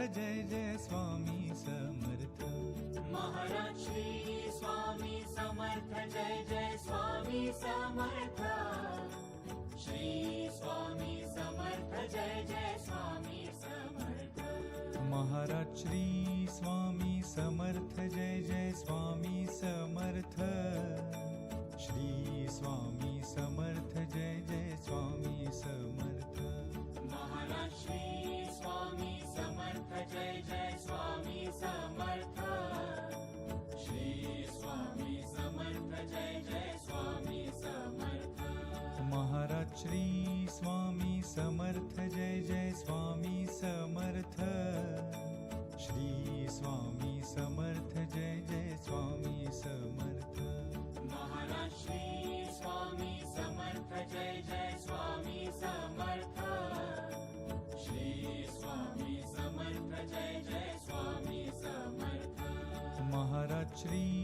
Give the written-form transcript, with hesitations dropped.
Jai Jai Swami Samarth. Maharaj Shri Swami Samarth Jai Jai Swami Samarth. Shri Swami Samarth Jai Jai Swami Samarth. Maharaj Shri Swami Samarth Jai Jai Swami Samarth. Shri Swami Samarth Jai Jai Swami Samarth. Maharaj Shri Swami Samarth Jai Jai Swami Samarth. Shri Swami Samarth Jai Jai Swami Samarth. Maharaj Shri Swami Samarth Jai Jai Swami Samarth. Shri Swami Samarth Jai Jai Swami Samarth. Maharaj Shri Swami Samarth Jai Jai Swami Samarth. Shri Swami Samarth Jai Jai Swami Samarth. Maharaj Shri